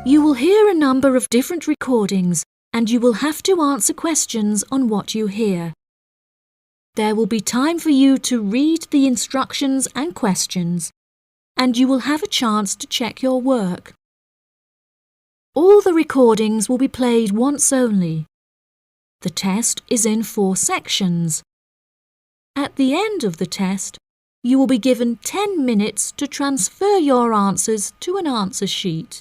You will hear a number of different recordings and you will have to answer questions on what you hear. There will be time for you to read the instructions and questions, and you will have a chance to check your work. All the recordings will be played once only. The test is in 4 sections. At the end of the test, you will be given 10 minutes to transfer your answers to an answer sheet.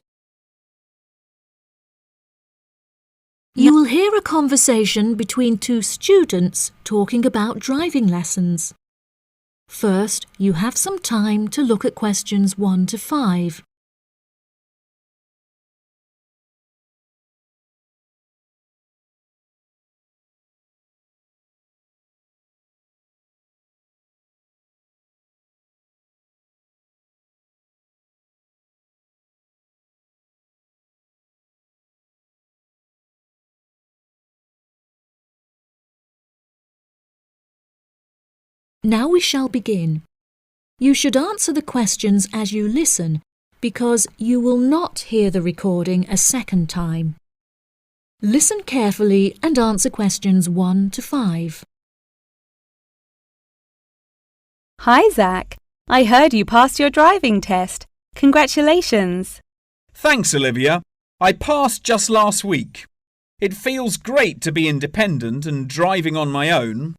You will hear a conversation between 2 students talking about driving lessons. First, you have some time to look at questions 1 to 5. Now we shall begin. You should answer the questions as you listen, because you will not hear the recording a second time. Listen carefully and answer questions 1 to 5. Hi, Zach. I heard you passed your driving test. Congratulations. Thanks, Olivia. I passed just last week. It feels great to be independent and driving on my own.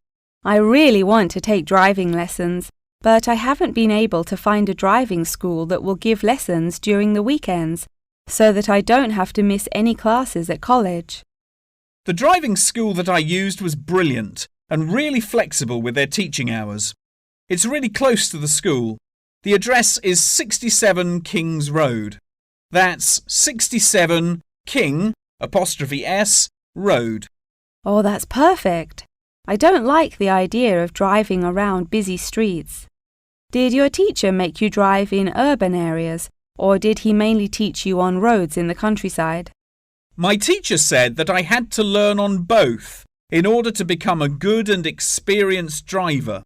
I really want to take driving lessons, but I haven't been able to find a driving school that will give lessons during the weekends, so that I don't have to miss any classes at college. The driving school that I used was brilliant and really flexible with their teaching hours. It's really close to the school. The address is 67 Kings Road. That's 67 King''S Road. Oh, that's perfect. I don't like the idea of driving around busy streets. Did your teacher make you drive in urban areas, or did he mainly teach you on roads in the countryside? My teacher said that I had to learn on both in order to become a good and experienced driver.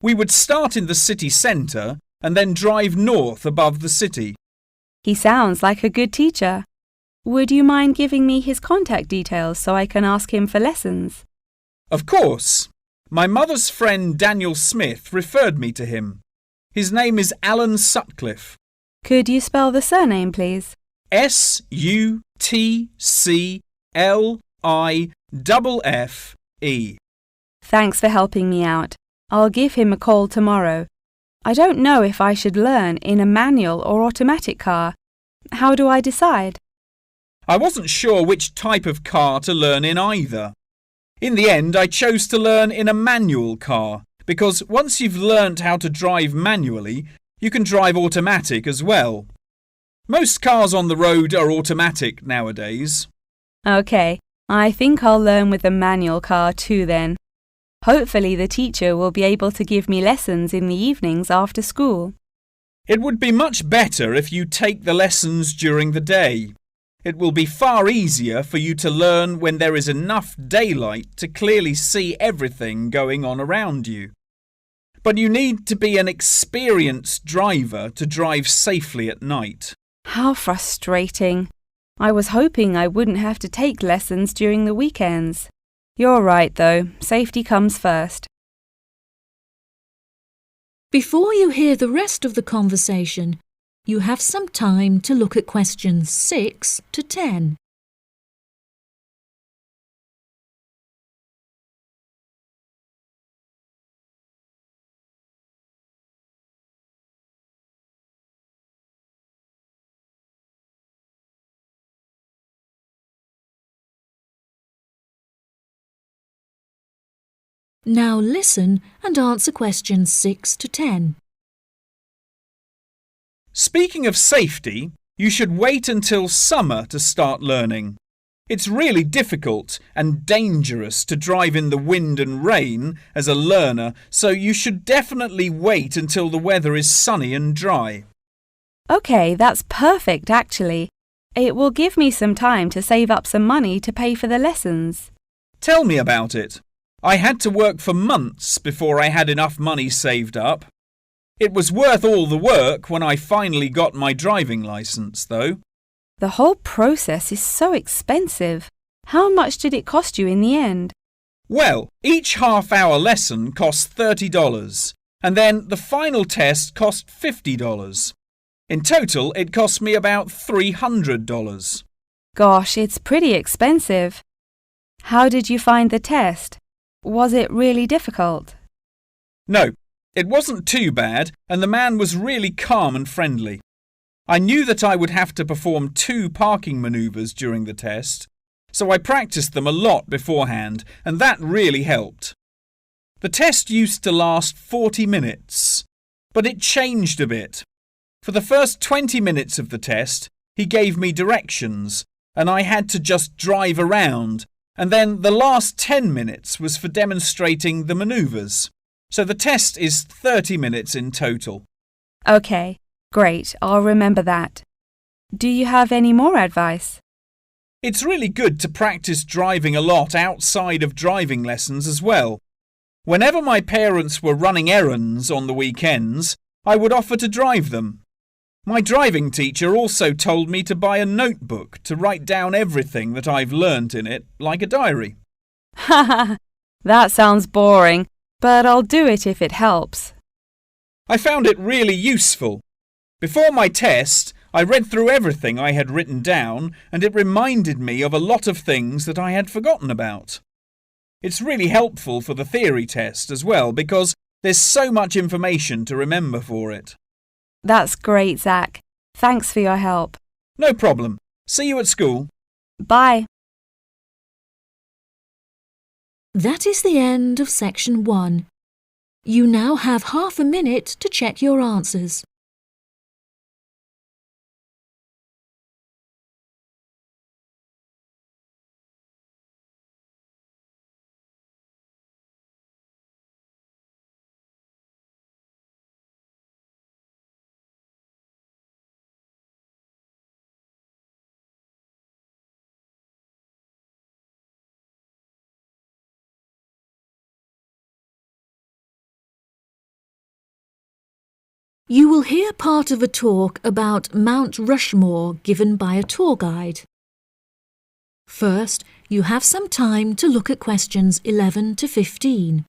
We would start in the city centre and then drive north above the city. He sounds like a good teacher. Would you mind giving me his contact details so I can ask him for lessons? Of course. My mother's friend Daniel Smith referred me to him. His name is Alan Sutcliffe. Could you spell the surname, please? Sutcliffe. Thanks for helping me out. I'll give him a call tomorrow. I don't know if I should learn in a manual or automatic car. How do I decide? I wasn't sure which type of car to learn in either. In the end, I chose to learn in a manual car because once you've learnt how to drive manually, you can drive automatic as well. Most cars on the road are automatic nowadays. OK, I think I'll learn with a manual car too then. Hopefully the teacher will be able to give me lessons in the evenings after school. It would be much better if you take the lessons during the day. It will be far easier for you to learn when there is enough daylight to clearly see everything going on around you. But you need to be an experienced driver to drive safely at night. How frustrating. I was hoping I wouldn't have to take lessons during the weekends. You're right, though. Safety comes first. Before you hear the rest of the conversation, you have some time to look at questions 6 to 10. Now listen and answer questions 6 to 10. Speaking of safety, you should wait until summer to start learning. It's really difficult and dangerous to drive in the wind and rain as a learner, so you should definitely wait until the weather is sunny and dry. OK, that's perfect actually. It will give me some time to save up some money to pay for the lessons. Tell me about it. I had to work for months before I had enough money saved up. It was worth all the work when I finally got my driving licence, though. The whole process is so expensive. How much did it cost you in the end? Well, each half-hour lesson cost $30, and then the final test cost $50. In total, it cost me about $300. Gosh, it's pretty expensive. How did you find the test? Was it really difficult? No, it wasn't too bad, and the man was really calm and friendly. I knew that I would have to perform 2 parking manoeuvres during the test, so I practiced them a lot beforehand, and that really helped. The test used to last 40 minutes, but it changed a bit. For the first 20 minutes of the test, he gave me directions, and I had to just drive around, and then the last 10 minutes was for demonstrating the manoeuvres. So the test is 30 minutes in total. Okay, great. I'll remember that. Do you have any more advice? It's really good to practice driving a lot outside of driving lessons as well. Whenever my parents were running errands on the weekends, I would offer to drive them. My driving teacher also told me to buy a notebook to write down everything that I've learnt in it, like a diary. Haha, that sounds boring, but I'll do it if it helps. I found it really useful. Before my test, I read through everything I had written down, and it reminded me of a lot of things that I had forgotten about. It's really helpful for the theory test as well, because there's so much information to remember for it. That's great, Zach. Thanks for your help. No problem. See you at school. Bye. That is the end of section 1. You now have half a minute to check your answers. You will hear part of a talk about Mount Rushmore given by a tour guide. First, you have some time to look at questions 11 to 15.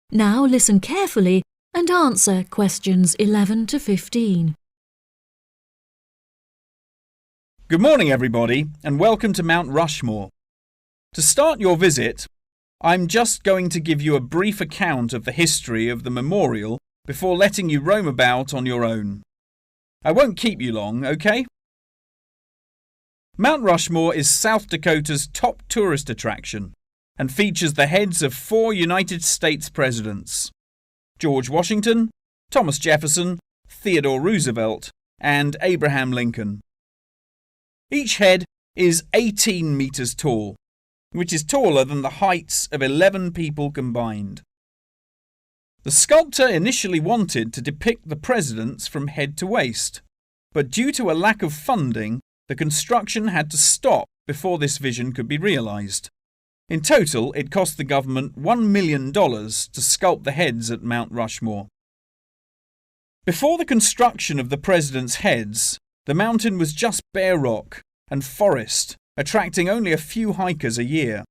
Now listen carefully and answer questions 11 to 15. Good morning, everybody, and welcome to Mount Rushmore. To start your visit, I'm just going to give you a brief account of the history of the memorial before letting you roam about on your own. I won't keep you long, okay? Mount Rushmore is South Dakota's top tourist attraction and features the heads of 4 United States presidents: George Washington, Thomas Jefferson, Theodore Roosevelt, and Abraham Lincoln. Each head is 18 meters tall, which is taller than the heights of 11 people combined. The sculptor initially wanted to depict the presidents from head to waist, but due to a lack of funding, the construction had to stop before this vision could be realized. In total, it cost the government $1 million to sculpt the heads at Mount Rushmore. Before the construction of the presidents' heads, the mountain was just bare rock and forest, attracting only a few hikers a year.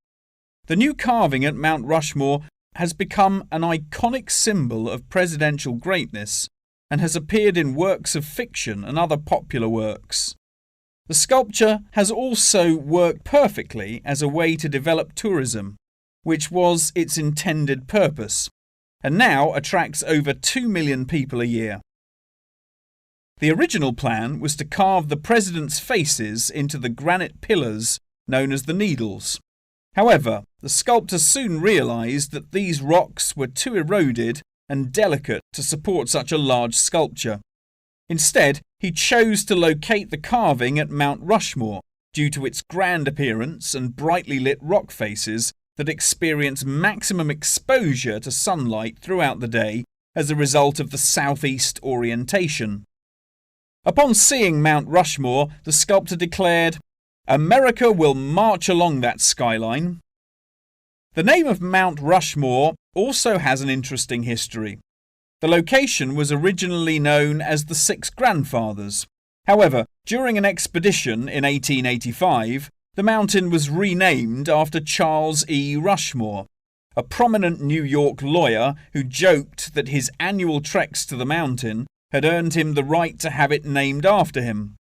The new carving at Mount Rushmore has become an iconic symbol of presidential greatness and has appeared in works of fiction and other popular works. The sculpture has also worked perfectly as a way to develop tourism, which was its intended purpose, and now attracts over 2 million people a year. The original plan was to carve the presidents' faces into the granite pillars known as the Needles. However, the sculptor soon realized that these rocks were too eroded and delicate to support such a large sculpture. Instead, he chose to locate the carving at Mount Rushmore due to its grand appearance and brightly lit rock faces that experience maximum exposure to sunlight throughout the day as a result of the southeast orientation. Upon seeing Mount Rushmore, the sculptor declared, "America will march along that skyline." The name of Mount Rushmore also has an interesting history. The location was originally known as the Six Grandfathers. However, during an expedition in 1885, the mountain was renamed after Charles E. Rushmore, a prominent New York lawyer who joked that his annual treks to the mountain had earned him the right to have it named after him.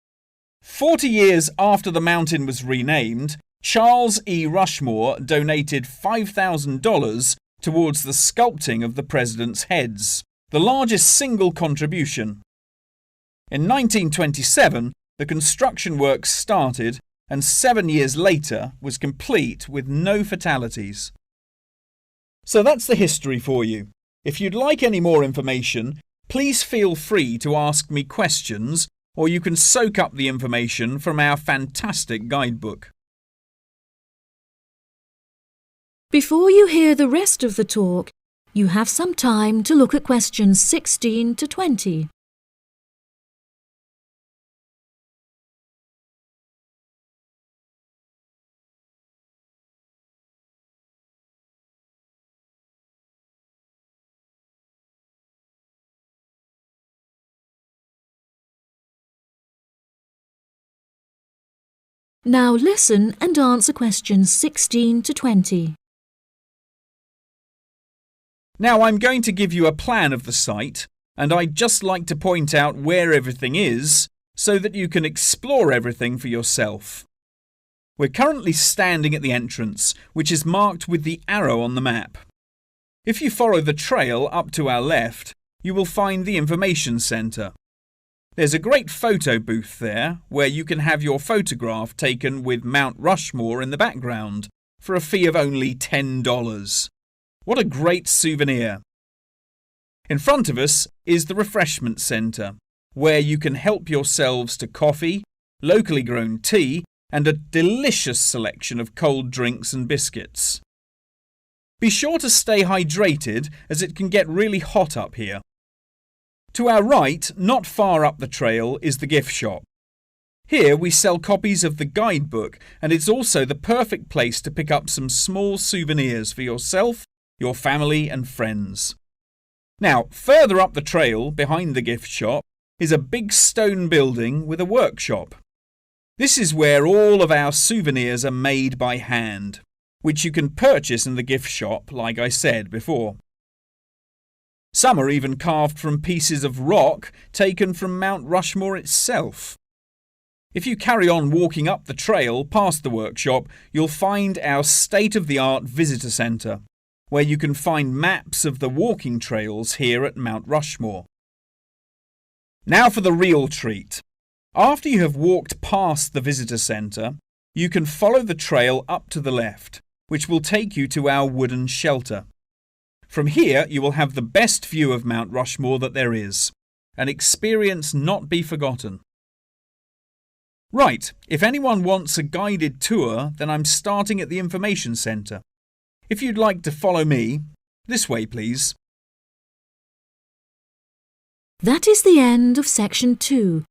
40 years after the mountain was renamed, Charles E. Rushmore donated $5,000 towards the sculpting of the president's heads, the largest single contribution. In 1927, the construction work started and 7 years later was complete with no fatalities. So that's the history for you. If you'd like any more information, please feel free to ask me questions, or you can soak up the information from our fantastic guidebook. Before you hear the rest of the talk, you have some time to look at questions 16 to 20. Now listen and answer questions 16 to 20. Now I'm going to give you a plan of the site, and I'd just like to point out where everything is so that you can explore everything for yourself. We're currently standing at the entrance, which is marked with the arrow on the map. If you follow the trail up to our left, you will find the information centre. There's a great photo booth there where you can have your photograph taken with Mount Rushmore in the background for a fee of only $10. What a great souvenir! In front of us is the refreshment centre, where you can help yourselves to coffee, locally grown tea, and a delicious selection of cold drinks and biscuits. Be sure to stay hydrated as it can get really hot up here. To our right, not far up the trail, is the gift shop. Here we sell copies of the guidebook, and it's also the perfect place to pick up some small souvenirs for yourself, your family and friends. Now, further up the trail, behind the gift shop, is a big stone building with a workshop. This is where all of our souvenirs are made by hand, which you can purchase in the gift shop, like I said before. Some are even carved from pieces of rock taken from Mount Rushmore itself. If you carry on walking up the trail past the workshop, you'll find our state-of-the-art visitor centre, where you can find maps of the walking trails here at Mount Rushmore. Now for the real treat. After you have walked past the visitor centre, you can follow the trail up to the left, which will take you to our wooden shelter. From here, you will have the best view of Mount Rushmore that there is, an experience not be forgotten. Right, if anyone wants a guided tour, then I'm starting at the information centre. If you'd like to follow me, this way please. That is the end of section 2.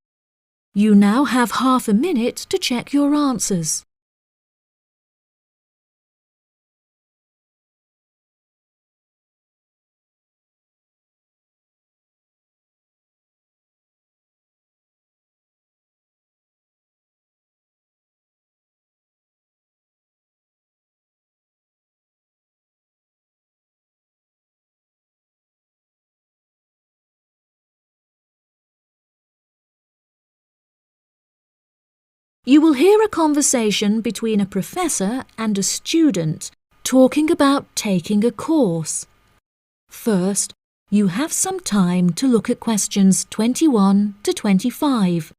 You now have half a minute to check your answers. You will hear a conversation between a professor and a student talking about taking a course. First, you have some time to look at questions 21 to 25.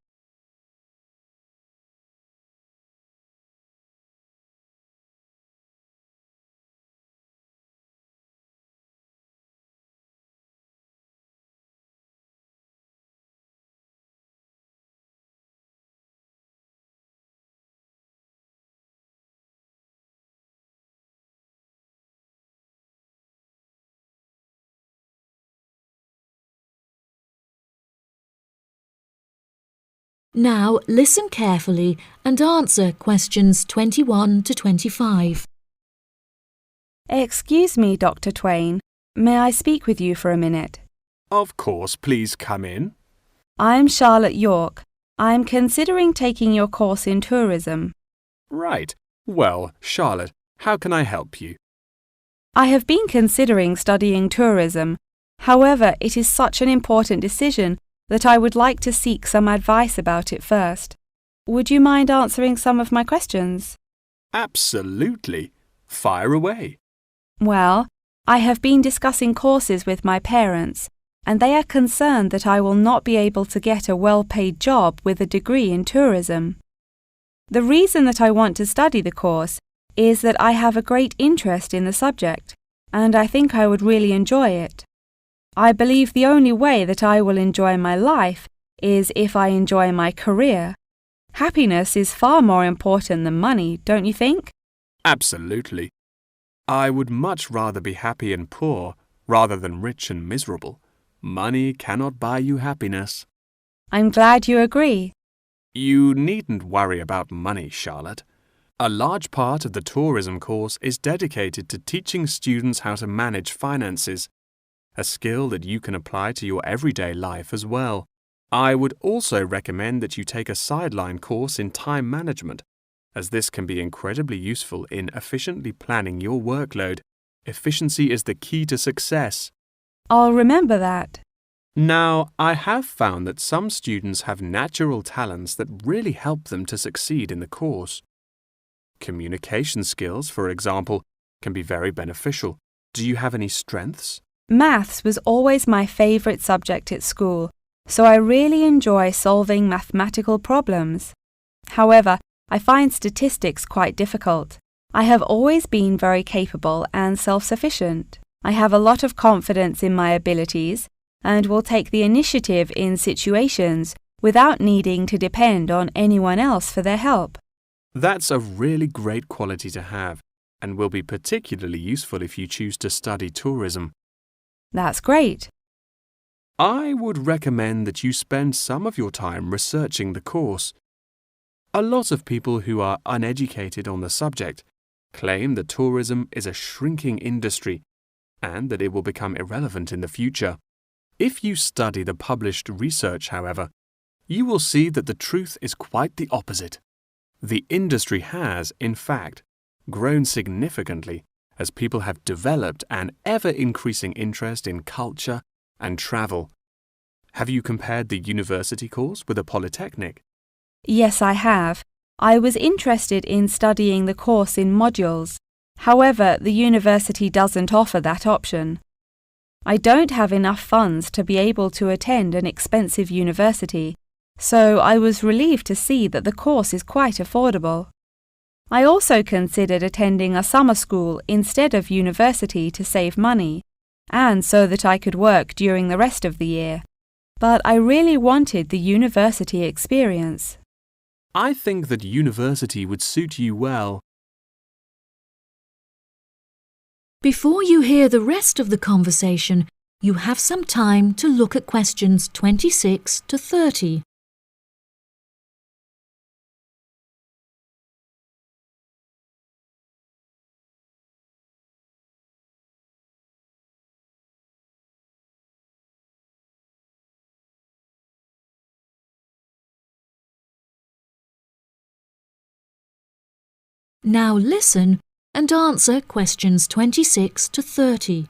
Now listen carefully and answer questions 21 to 25. Excuse me, Dr. Twain. May I speak with you for a minute? Of course, please come in. I'm Charlotte York. I'm considering taking your course in tourism. Right. Well, Charlotte, how can I help you? I have been considering studying tourism. However, it is such an important decision that I would like to seek some advice about it first. Would you mind answering some of my questions? Absolutely. Fire away. Well, I have been discussing courses with my parents, and they are concerned that I will not be able to get a well-paid job with a degree in tourism. The reason that I want to study the course is that I have a great interest in the subject, and I think I would really enjoy it. I believe the only way that I will enjoy my life is if I enjoy my career. Happiness is far more important than money, don't you think? Absolutely. I would much rather be happy and poor rather than rich and miserable. Money cannot buy you happiness. I'm glad you agree. You needn't worry about money, Charlotte. A large part of the tourism course is dedicated to teaching students how to manage finances, a skill that you can apply to your everyday life as well. I would also recommend that you take a sideline course in time management, as this can be incredibly useful in efficiently planning your workload. Efficiency is the key to success. I'll remember that. Now, I have found that some students have natural talents that really help them to succeed in the course. Communication skills, for example, can be very beneficial. Do you have any strengths? Maths was always my favourite subject at school, so I really enjoy solving mathematical problems. However, I find statistics quite difficult. I have always been very capable and self-sufficient. I have a lot of confidence in my abilities and will take the initiative in situations without needing to depend on anyone else for their help. That's a really great quality to have and will be particularly useful if you choose to study tourism. That's great. I would recommend that you spend some of your time researching the course. A lot of people who are uneducated on the subject claim that tourism is a shrinking industry and that it will become irrelevant in the future. If you study the published research, however, you will see that the truth is quite the opposite. The industry has, in fact, grown significantly as people have developed an ever-increasing interest in culture and travel. Have you compared the university course with a polytechnic? Yes, I have. I was interested in studying the course in modules. However, the university doesn't offer that option. I don't have enough funds to be able to attend an expensive university, so I was relieved to see that the course is quite affordable. I also considered attending a summer school instead of university to save money, and so that I could work during the rest of the year. But I really wanted the university experience. I think that university would suit you well. Before you hear the rest of the conversation, you have some time to look at questions 26 to 30. Now listen and answer questions 26 to 30.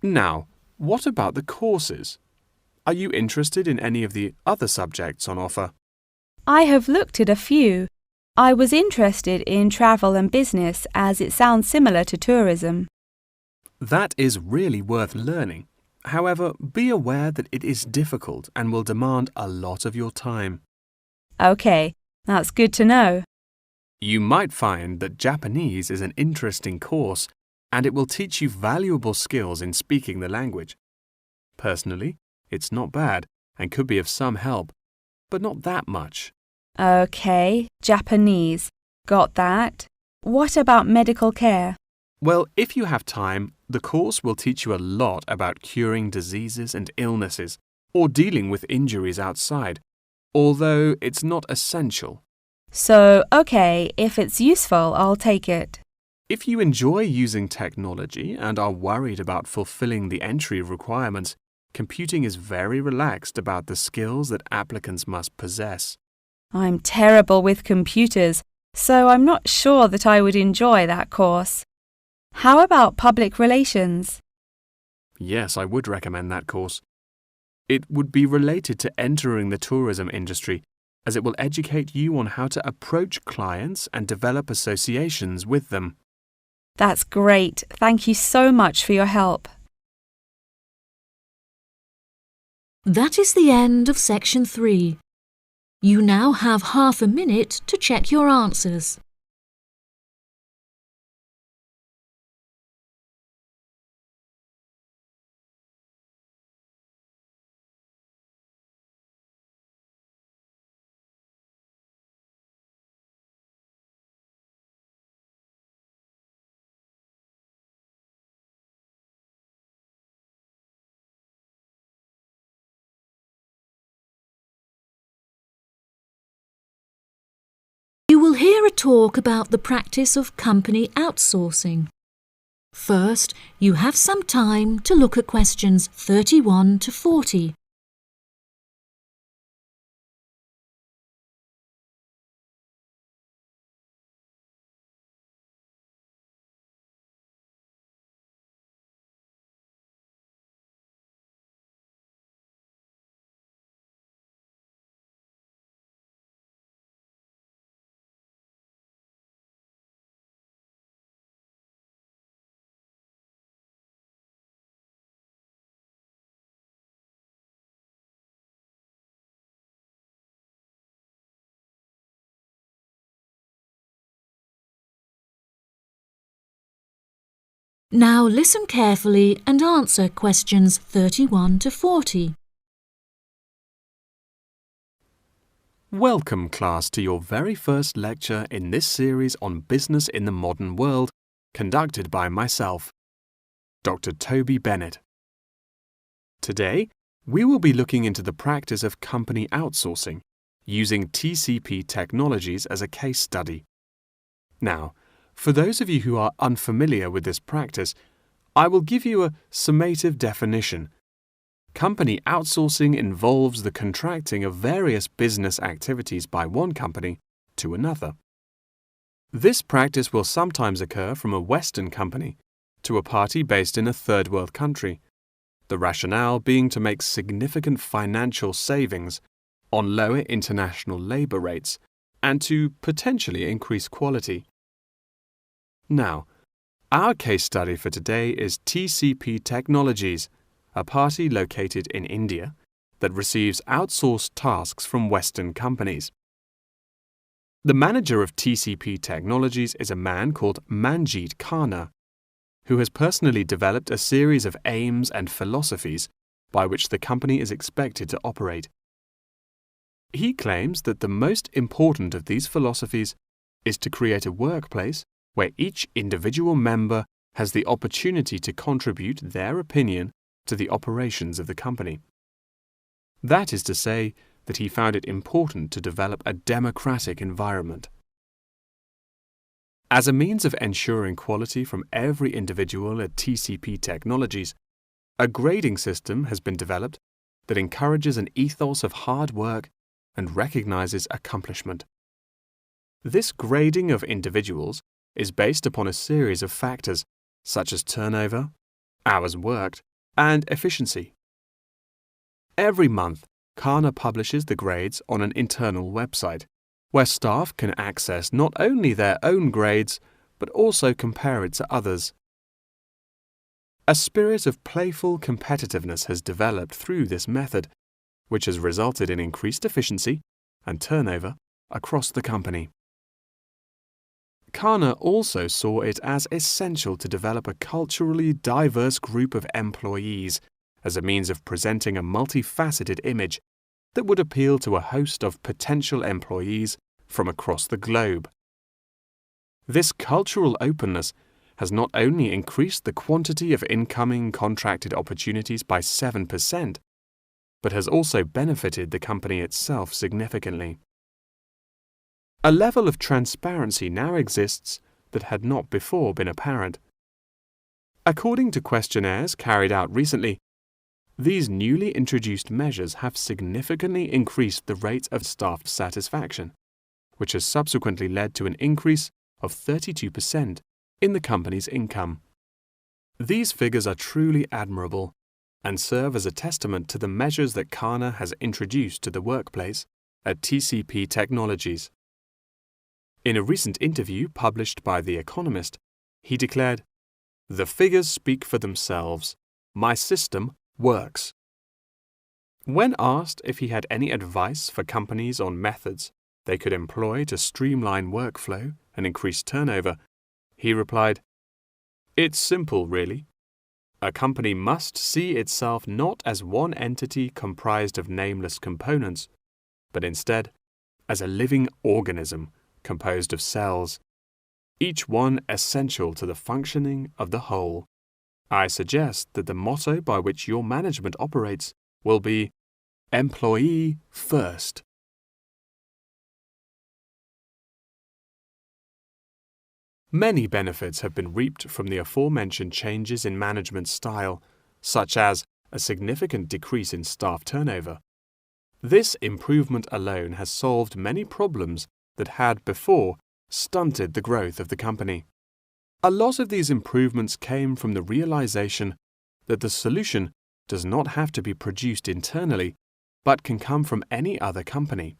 Now, what about the courses? Are you interested in any of the other subjects on offer? I have looked at a few. I was interested in travel and business as it sounds similar to tourism. That is really worth learning. However, be aware that it is difficult and will demand a lot of your time. Okay, that's good to know. You might find that Japanese is an interesting course and it will teach you valuable skills in speaking the language. Personally, it's not bad and could be of some help, but not that much. Okay, Japanese. Got that. What about medical care? Well, if you have time, the course will teach you a lot about curing diseases and illnesses or dealing with injuries outside, although it's not essential. So, okay, if it's useful, I'll take it. If you enjoy using technology and are worried about fulfilling the entry requirements, computing is very relaxed about the skills that applicants must possess. I'm terrible with computers, so I'm not sure that I would enjoy that course. How about public relations? Yes, I would recommend that course. It would be related to entering the tourism industry, as it will educate you on how to approach clients and develop associations with them. That's great. Thank you so much for your help. That is the end of section 3. You now have half a minute to check your answers. You will hear a talk about the practice of company outsourcing. First, you have some time to look at questions 31 to 40. Now listen carefully and answer questions 31 to 40. Welcome, class, to your very first lecture in this series on business in the modern world, conducted by myself, Dr. Toby Bennett. Today, we will be looking into the practice of company outsourcing, using TCP technologies as a case study. Now, for those of you who are unfamiliar with this practice, I will give you a summative definition. Company outsourcing involves the contracting of various business activities by one company to another. This practice will sometimes occur from a Western company to a party based in a third world country, the rationale being to make significant financial savings on lower international labour rates and to potentially increase quality. Now, our case study for today is TCP Technologies, a party located in India that receives outsourced tasks from Western companies. The manager of TCP Technologies is a man called Manjeet Khanna, who has personally developed a series of aims and philosophies by which the company is expected to operate. He claims that the most important of these philosophies is to create a workplace where each individual member has the opportunity to contribute their opinion to the operations of the company. That is to say that he found it important to develop a democratic environment. As a means of ensuring quality from every individual at TCP Technologies, a grading system has been developed that encourages an ethos of hard work and recognizes accomplishment. This grading of individuals is based upon a series of factors such as turnover, hours worked, and efficiency. Every month, Khanna publishes the grades on an internal website, where staff can access not only their own grades, but also compare it to others. A spirit of playful competitiveness has developed through this method, which has resulted in increased efficiency and turnover across the company. Khanna also saw it as essential to develop a culturally diverse group of employees as a means of presenting a multifaceted image that would appeal to a host of potential employees from across the globe. This cultural openness has not only increased the quantity of incoming contracted opportunities by 7%, but has also benefited the company itself significantly. A level of transparency now exists that had not before been apparent. According to questionnaires carried out recently, these newly introduced measures have significantly increased the rate of staff satisfaction, which has subsequently led to an increase of 32% in the company's income. These figures are truly admirable and serve as a testament to the measures that Kana has introduced to the workplace at TCP Technologies. In a recent interview published by The Economist, he declared, "The figures speak for themselves. My system works." When asked if he had any advice for companies on methods they could employ to streamline workflow and increase turnover, he replied, "It's simple, really. A company must see itself not as one entity comprised of nameless components, but instead as a living organism composed of cells, each one essential to the functioning of the whole. I suggest that the motto by which your management operates will be Employee First." Many benefits have been reaped from the aforementioned changes in management style, such as a significant decrease in staff turnover. This improvement alone has solved many problems that had before stunted the growth of the company. A lot of these improvements came from the realization that the solution does not have to be produced internally, but can come from any other company.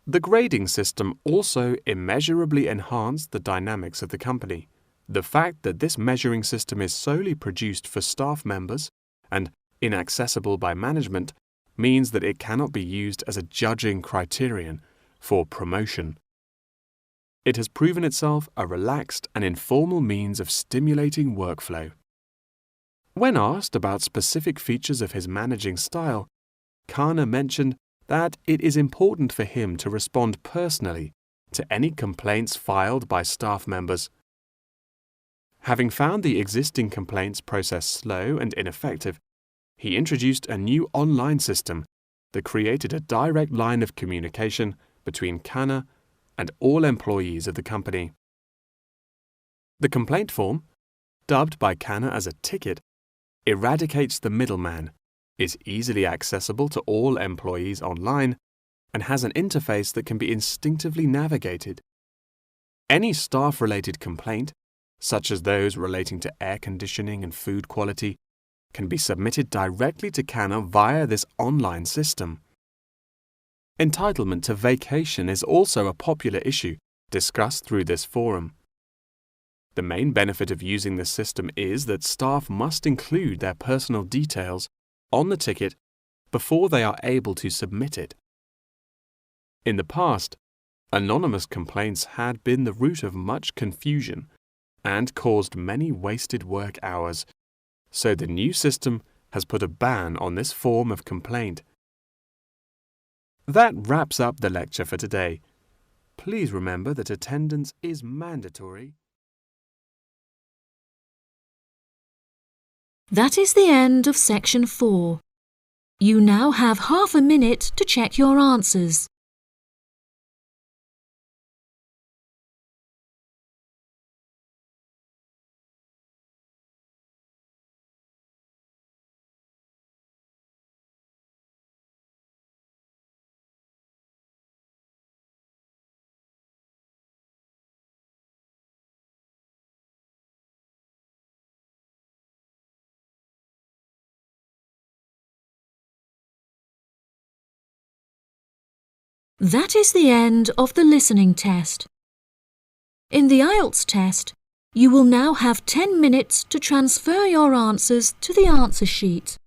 The grading system also immeasurably enhanced the dynamics of the company. The fact that this measuring system is solely produced for staff members and inaccessible by management means that it cannot be used as a judging criterion for promotion. It has proven itself a relaxed and informal means of stimulating workflow. When asked about specific features of his managing style, Kana mentioned that it is important for him to respond personally to any complaints filed by staff members. Having found the existing complaints process slow and ineffective, he introduced a new online system that created a direct line of communication between Kana and all employees of the company. The complaint form, dubbed by Kana as a ticket, eradicates the middleman, is easily accessible to all employees online, and has an interface that can be instinctively navigated. Any staff-related complaint, such as those relating to air conditioning and food quality, can be submitted directly to Kana via this online system. Entitlement to vacation is also a popular issue discussed through this forum. The main benefit of using this system is that staff must include their personal details on the ticket before they are able to submit it. In the past, anonymous complaints had been the root of much confusion and caused many wasted work hours, so the new system has put a ban on this form of complaint. That wraps up the lecture for today. Please remember that attendance is mandatory. That is the end of section 4. You now have half a minute to check your answers. That is the end of the listening test. In the Ielts test, you will now have 10 minutes to transfer your answers to the answer sheet.